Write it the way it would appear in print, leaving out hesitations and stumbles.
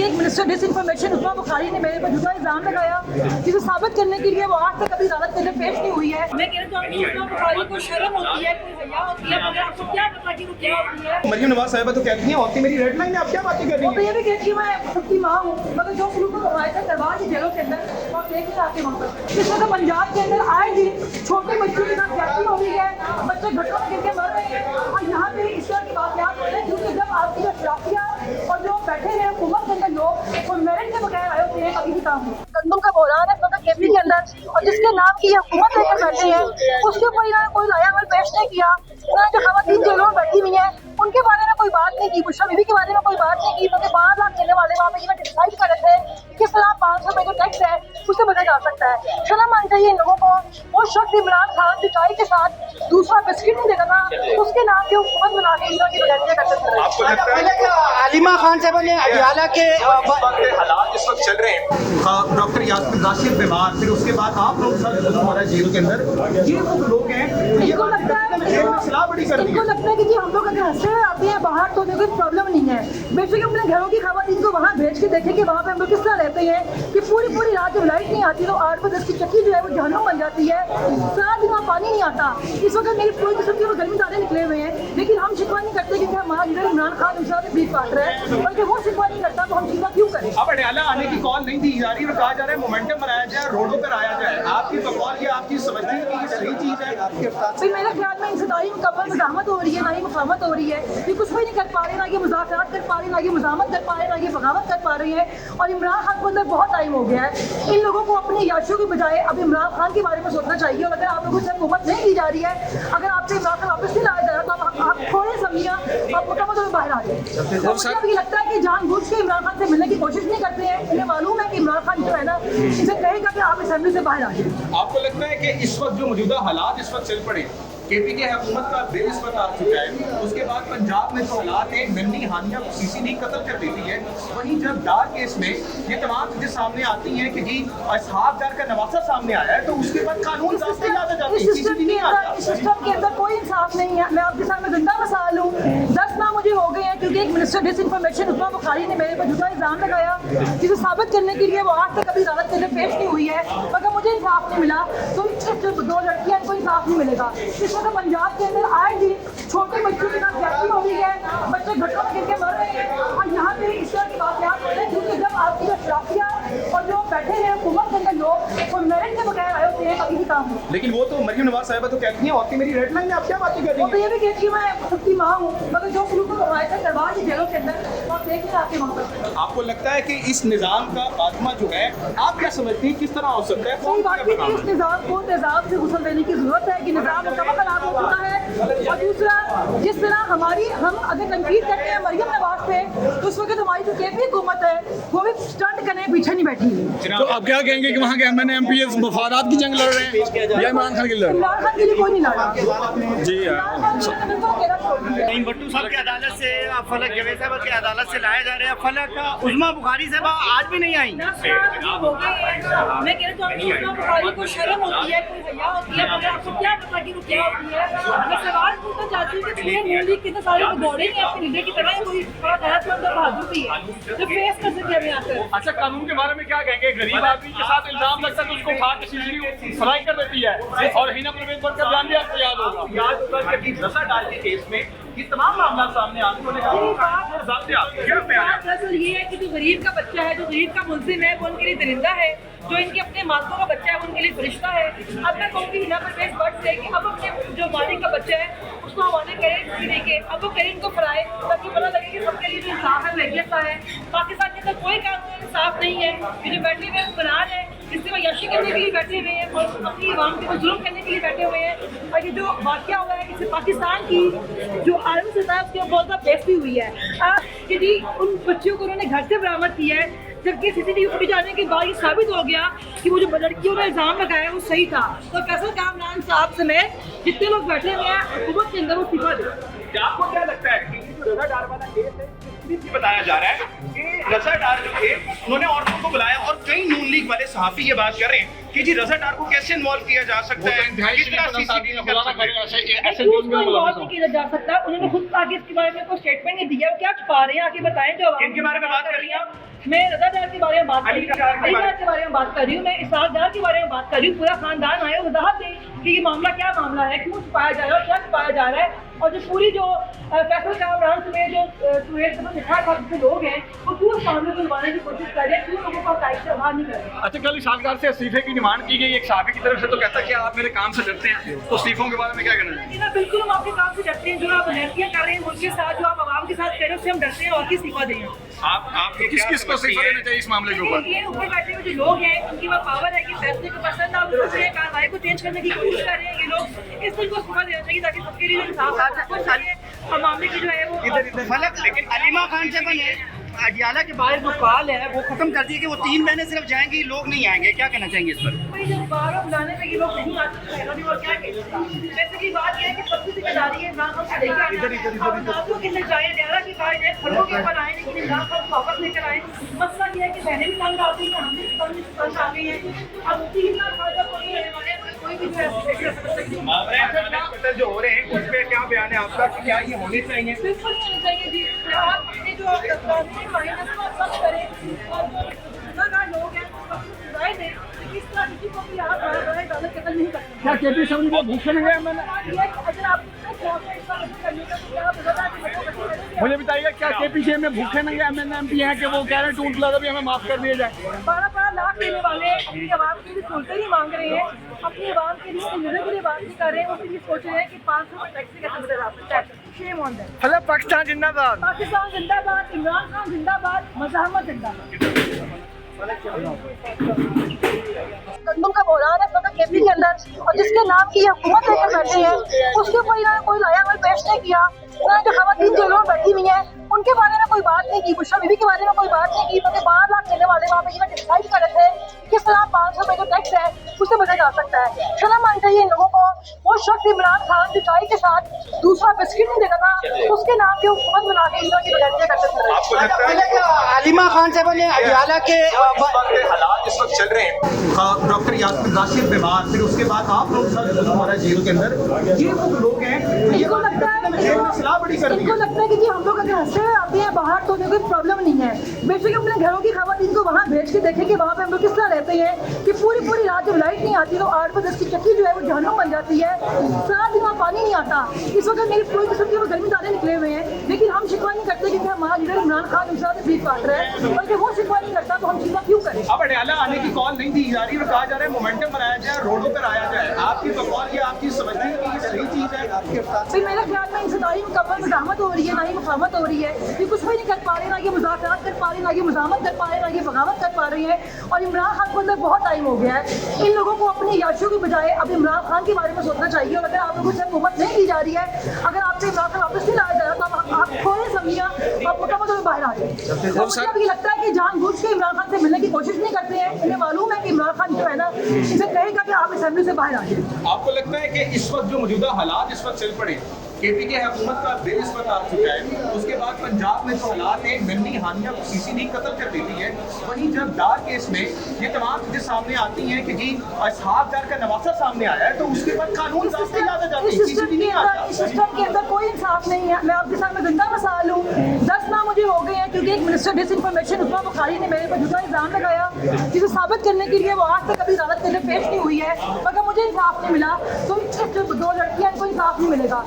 क्योंकि एक minister dish information उस्मा बुखारी ने मेरे पर झूठा इल्जाम लगाया, जिसे साबित करने के लिए वो आज तक कभी अदालत के अंदर पेश नहीं हुई है। मैं कहना चाहूँगी उस्मा बुखारी को शर्म होती है, कोई हया होती है, मगर आपको क्या पता कि वो क्या होती है। मरियम नवाज साहिबा तो कहती हैं औरतें मेरी रेड लाइन है, आप क्या बातें कर रही वो तो हैं? ये भी कहती है मैं सबकी माँ हूँ, मगर जो शुरू को करवाया था दरबार की जेलों के अंदर और देख नहीं आते वहाँ पर। इस वक्त पंजाब के अंदर आए दिन छोटे बच्चों के साथ ज्यादती हो रही है, बच्चे घटों में गिर के मर रहे हैं और यहाँ पे इस तरह की बात याद हो रही है, क्योंकि जब आपकी जो शराफिया और जो बैठे हैं हुकूमत के अंदर लोग वो मेरिट के बगैर आए होते हैं कभी भी काम हो। गंदम का बहरान है मतलब केपी के अंदर और जिसके नाम की हुकूमत लेकर बैठे हैं उसके ऊपर इन्होंने कोई लाया अमल पेश नहीं किया। इन्होंने जो खवातीन जेलों में बैठी हुई है उनके बारे में कोई बात नहीं की, बुशरा बीबी के बारे में कोई बात नहीं की, क्योंकि 5 लाख देने वाले वहाँ पे ये डिसाइड कर रहे थे किस तरह 500 रुपए जो टैक्स है उसे बदला जा सकता है। शर्म आनी चाहिए इन लोगों को। वो शख्स इमरान खान जो चाय के साथ दूसरा बिस्किट नहीं देता था उसके नाम की हुकूमत बना के इनका करते थे। आपको लगता है आलिमा खान साहब ने अडियाला के हालात इस वक्त चल रहे हैं, डॉक्टर यासिर राशिद बीमार, फिर उसके बाद आप लोग साथ हमारा जेल के अंदर ये वो लोग हैं, ये इनको लगता है सलाह बड़ी कर दी इनको लगता है कि जी हम लोग अगर हंसते हुए आते हैं बाहर तो कोई प्रॉब्लम नहीं है। बेशक अपने घरों की खवातीन को वहाँ भेज के देखें कि वहाँ पे हम लोग किस तरह रहते हैं कि पूरी रात जब लाइट नहीं आती तो 8 बजे की चक्की जो है वो जहन्नुम बन जाती है, सारा दिन वहाँ पानी नहीं आता। इस वक्त मेरी पूरी किस्म के गर्मी दाने निकले हुए हैं, लेकिन हम शिकवा नहीं करते क्योंकि हमारा लीडर इमरान खान उनसे ब्रीफ काट रहा है, और जब वो शिकवा नहीं करता तो हम शिकवा क्यों करें। अब अडियाला आने की कॉल नहीं दी जा रही और कहा जा रहा है मोमेंटम बनाया जाए, रोडों पर आया जाए। आपकी बकौल या आपकी समझती है कि ये सही चीज़ है आपके पास? फिर मेरे ख्याल में इनसे ना ही मुकम्मल मज़ाहमत हो रही है, ना ही मुफाहमत हो रही है, ये कुछ भी नहीं कर पा रहे, ना ये मुज़ाकरात कर पा रहे, ना ये मज़ाहमत कर पा रहे, ना ये बगावत कर पा रही है। और इमरान खान को अंदर बहुत टाइम हो गया है, इन लोगों को अपने याशों की बजाय अब इमरान खान के बारे में सोचना चाहिए। और अगर आप लोगों से हुकूमत नहीं की जा रही है, अगर आपसे इमरान खान वापस नहीं लाया जा रहा तो आप थोड़े समझिए आप मुकम्मल तौर पर बाहर आ जाए। मुझे ये लगता है कि जानबूझ के इमरान खान से मिलने की कोशिश नहीं करते हैं, उन्हें मालूम है कि इमरान खान जो है ना इसे कहेगा कि आप असेंबली से बाहर आ जाए। आपको लगता है कि इस वक्त जो मौजूदा हालात इस वक्त चल पड़े, केपी के हुकूमत का बिल इस वक्त आ चुका है, उसके बाद पंजाब में जो हालात हैं, नन्ही हानिया को सीसीडी कत्ल कर देती है, वहीं जब डार केस में ये तमाम चीजें सामने आती हैं कि जी असहाब दार का नवासा सामने आया है, तो उसके बाद कानून साफ नहीं आता जाता, सीसीडी नहीं आता। इस सिस्टम के अंदर कोई इंसाफ नहीं है। मैं आपके सामने जिंदा मिसाल हूँ, 10 माह मुझे हो गए हैं क्योंकि एक मिनिस्टर डिस इन्फॉर्मेशन उस्मा बुखारी ने मेरे पर झूठा इल्जाम लगाया, जिसे साबित करने के लिए वो आज तक कभी अदालत के अंदर पेश नहीं हुई है, मगर मुझे इंसाफ नहीं मिला। तो सिर्फ 2 लड़कियां इनको इंसाफ नहीं मिलेगा। इस वक्त पंजाब के अंदर आए दिन छोटे बच्चों के साथ ज्यादती हो रही है, बच्चे घटों में गिर के मर रहे हैं और यहाँ पे इस तरह की बात याद हो रही है, क्योंकि जब आपकी जो शराफिया और जो बैठे हैं हुकूमत के अंदर लोग वो मेरिट के बगैर आए होते हैं कभी भी काम हो। लेकिन वो तो मरियम नवाज साहिबा तो कहती हैं औरतें मेरी रेड लाइन है, आप क्या बातें कर रही वो तो हैं? ये भी कहती है मैं सबकी माँ हूँ, मगर जो शुरू को करवाया था दरबार की जेलों के अंदर और देख नहीं आते वहाँ पर। आपको लगता है कि इस निज़ाम का खात्मा जो है, आप क्या समझती हैं किस तरह हो सकता है? सही बात है कि इस निज़ाम को तेजाब से गुसल देने की जरूरत है कि निज़ाम मुकम्मल खराब हो चुका है। और दूसरा, जिस तरह हम अगर तनकीद करते हैं मरियम नवाज पे, तो उस वक्त हमारी जो केपी हुकूमत है वो भी स्टंट करने पीछे नहीं बैठी है। तो आप क्या कहेंगे कि वहाँ के MNA-MPs मफादात की जंग लड़ रहे हैं या इमरान खान की लड़ रहे इमरान खान के लिए कोई नहीं लड़ा। हैं? जी इमरान खान ने तो अकेला छोड़ दिया। भट्टू साहब की अदालत से फलक जवेद साहब की अदालत से लाए जा रहे हैं। फलक उस्मा बुखारी साहब आज भी नहीं आई। मैं कहना चाहूँगी उस्मा बुखारी को शर्म होती है, कोई हया होती है, मगर आपको क्या पता कि वो क्या होती है। मैं सवाल पूछना चाहती हूँ कि पूरे मूली कितने सारे दौड़े हैं आपके लीडर की तरह, कोई थोड़ा गैरतमंद और बहादुर भी है जो फेस कर सके हमें आकर। अच्छा, कानून के बारे में क्या कहेंगे? गरीब आदमी के साथ इल्जाम लगता है तो उसको उठा के सीसीडी फ्राई कर देती है, और हिना परवेज पर का बयान भी आपको याद होगा कि रसा डाल के केस में ये तमाम मामला सामने आते हैं। दरअसल ये है कि जो गरीब का बच्चा है, जो गरीब का मुल्जिम है, वो उनके लिए दरिंदा है, जो इनके अपने मालिकों का बच्चा है वो उनके लिए फरिश्ता है। अब मैं कहूँगी हिना परवेज बट से कि अब अपने जो मालिक का बच्चा है उसको हवाले करें सीधे के, अब वो करें इनको फराए, ताकि पता लगे कि सबके लिए जो इंसाफ है वैसा सा है। पाकिस्तान के अंदर कोई कानून इंसाफ नहीं है, ये जो बैठे हुए बना रहे हैं इससे वो यशी करने के लिए बैठे हुए हैं और अपनी आवाम के जुल्म करने के लिए बैठे हुए हैं। और ये जो वाक़या हुआ है इससे पाकिस्तान की जो आलम सतह है उसके बहुत ज़्यादा बेइज्जती हुई है कि जी उन बच्चियों को उन्होंने घर से बरामद किया है, जबकि सीसीटीवी फुटेज आने के बाद ये साबित हो गया कि वो जो लड़कियों ने इल्जाम लगाया वो सही था। तो फैसल कामरान साहब समेत जितने लोग बैठे हुए हैं हुकूमत के अंदर वो इस्तीफा दे। आपको क्या लगता है कि जो रजा डार वाला केस है, बताया जा रहा है कि रजा डार जो थे उन्होंने औरतों को बुलाया और कई नून लीग वाले सहाफी ये बात कर रहे हैं कि जी रजा डार को कैसे इन्वॉल्व किया जा सकता है, किस तरह CCTV कर सकते हैं? उसको इन्वॉल्व नहीं किया जा सकता। उन्होंने खुद आगे इसके बारे में कोई स्टेटमेंट नहीं दिया, वो क्या छुपा रहे हैं, आगे बताएं जो इनके बारे में बात कर रही हैं आप? मैं रजा डार के बारे में बात कर रही हूँ, अली डार के बारे में बात कर रही हूँ, मैं इसरार डार के बारे में बात कर रही हूँ। पूरा खानदान आया वजाहत दें कि ये मामला क्या मामला है, क्यों छुपाया जा रहा है, क्या छुपाया जा रहा है, और जो पूरी जो फैसल कामरान समेत जो सुहेल के लोग हैं वो क्यों इस मामले को निभाने की कोशिश कर रहे हैं, क्यों लोगों को हटाई से बाहर नहीं कर रहे हैं। अच्छा, कल इशाकदार से इस्तीफे की डिमांड की गई एक सहाफी की तरफ से, तो कहता है कि आप मेरे काम से डरते हैं, तो इस्तीफों के बारे में क्या कहना चाहिए? ना बिल्कुल हम आपके काम से डरते हैं, जो आप लड़कियां कर रहे हैं मुल्क के साथ, जो आप आवाम के साथ कर रहे हैं उससे हम डरते हैं और की इस्तीफा दें। आप किस किस को इस्तीफा देना चाहिए इस मामले के ऊपर? ये ऊपर बैठे हुए जो लोग हैं उनकी वो पावर है कि फैसले को पसंद आप कार्रवाई को चेंज करने की कोशिश कर रहे हैं। ये लोग इस दिन को इस्तीफा देना चाहिए ताकि सबके लिए इंसाफ हो जाए और मामले की जो है वो फलक लेकिन अलीमा खान से बने अडियाला के बाहर जो कॉल है वो खत्म कर दिए कि वो 3 महीने सिर्फ जाएंगे, लोग नहीं आएंगे, क्या कहना चाहेंगे इस पर? भाई जब बाहर बुलाने में ये लोग नहीं आते हैं और क्या कहते हैं। जैसे कि बात ये है कि सबसे जिम्मेदारी है इमरान खान से लेकर के अंदर जाए अडियाला की बाहर जाए, खड़ों के ऊपर आए, लेकिन इमरान खान वापस लेकर आए। मसला ये है कि बहनें भी तंग आती हैं, हम भी तंग आ गई हैं। अब 3 लाख खाजा कोई भी जो हो रहे हैं उस पर क्या बयान है आपका, क्या ये होने चाहिए? बिल्कुल नहीं होना चाहिए जी। आप अपने जो करें और जो लोग हैं राय दें, इस तरह किसी को भी आप गलत कदम नहीं करते। क्या केपी शर्मा को भूखे नहीं गए? मैंने अगर आप करने का तो क्या बता दें। मुझे बताइए, क्या केपीसी में भूखे नहीं एमएनएमपी हैं कि वो कह रहे हैं टूट लगा भी हमें माफ कर दिया जाए? 12 लाख देने वाले अपनी आवाम के लिए सहूलतें ही मांग रहे हैं, अपनी आवाम के लिए निर्णय के लिए बात नहीं कर रहे हैं। वो सिर्फ ये सोच रहे हैं कि 500 टैक्स से कैसे बदला सकता है। Shame on that. मतलब पाकिस्तान जिंदाबाद, पाकिस्तान जिंदाबाद, इमरान खान जिंदाबाद, मज़ाहमत जिंदाबाद। गंदम का बहरान है सदर केपी के अंदर और जिसके नाम की हुकूमत लेकर बैठे हैं उसके ऊपर इन्होंने कोई लाया अमल पेश नहीं किया। उन्होंने जो खवातीन जेलों में बैठी हुई हैं उनके बारे में कोई बात नहीं की, बुशरा बीबी के बारे में कोई बात नहीं की। क्योंकि 12 लाख देने वाले वहाँ पे ये डिसाइड कर रहे थे किस तरह 500 रुपये जो टैक्स है उसे बचा जा सकता है। शर्म आनी चाहिए इन लोगों को। वो शख्स इमरान खान जुटाई के साथ दूसरा बिस्किट नहीं देता था, उसके नाम की हुकूमत बना के इन्होंने वैकेंसी करते थे। अलीमा खान से बने अडियाला के हालात इस वक्त चल रहे हैं, डॉक्टर यासमिन राशिद बीमार, फिर उसके बाद आप लोग सब हमारा जेल के अंदर, ये वो लोग हैं इनको लगता है इनको लगता है कि जी हम लोग अगर हंसते हुए आते हैं बाहर तो कोई प्रॉब्लम नहीं है। बेशक अपने घरों की खवातीन को वहाँ भेज के देखें कि वहाँ पे हम लोग किस तरह रहते हैं कि पूरी रात जब लाइट नहीं आती तो 8 बजे की चक्की जो है वो जहन्नुम बन जाती है। 7 दिन वहाँ पानी नहीं आता। इस वक्त मेरी पूरी किस्म के वो गर्मी दाने निकले हुए हैं, लेकिन हम शिकवा नहीं करते क्योंकि हमारा लीडर इमरान खान उनसे भीख काट रहा है। बल्कि वो शिकवा नहीं करता तो हम शिकवा क्यों करें? अब अडियाला आने की कॉल नहीं दी जा रही और कहा जा रहा है मोमेंटम बनाया जाए, रोडों पर आया जाए। आपकी बकौल या आपकी समझते हैं कि ये सही चीज़ है? भाई मेरे ख्याल में इनसे ना ही मुकम्मल मज़ाहमत हो रही है ना ही मुफाहमत हो रही है। ये कुछ भी नहीं कर पा रहे, ना ये मुज़ाकरात कर पा रहे, ना ये मज़ाहमत कर पा रहे, ना ये बगावत कर पा रही है। और इमरान खान को अंदर बहुत टाइम हो गया है। इन लोगों को अपनी याशियों की बजाय अब इमरान खान के बारे में सोचना चाहिए। और अगर आप लोगों से हुकूमत नहीं दी जा रही है, अगर आपसे इमरान खान वापस नहीं लाया जा रहा तो आप खोए समझिए आप मुकम्मल बाहर आ जाए। मुझे अब ये लगता है कि जानबूझ के इमरान खान से मिलने की कोशिश नहीं करते हैं। इन्हें मालूम है कि इमरान खान जो है ना इसे कहेगा कि आप असेंबली से बाहर आ जाए। आपको लगता है कि इस वक्त जो मौजूदा हालात इस वक्त चल पड़े, केपी के हुकूमत का बिल इस वक्त आ चुका है, उसके बाद पंजाब में जो हालात है, नन्ही हानिया को सीसीडी कत्ल कर देती है, वहीं जब डार केस में ये तमाम चीजें सामने आती हैं कि जी असहाब डार का नवासा सामने आया है, तो उसके बाद कानून ज़ाब्ते ज़्यादा जाते हैं, सीसीडी नहीं आता। इस सिस्टम के अंदर कोई इंसाफ नहीं है। मैं आपके सामने जिंदा मिसाल हूँ। 10 माह मुझे हो गए हैं क्योंकि एक मिनिस्टर डिस इन्फॉर्मेशन उस्मा बुखारी ने मेरे पर झूठा इल्जाम लगाया, जिसे साबित करने के लिए वो आज तक कभी अदालत के अंदर पेश नहीं हुई है, मगर मुझे इंसाफ नहीं मिला। तो 2 लड़कियां इनको इंसाफ नहीं मिलेगा।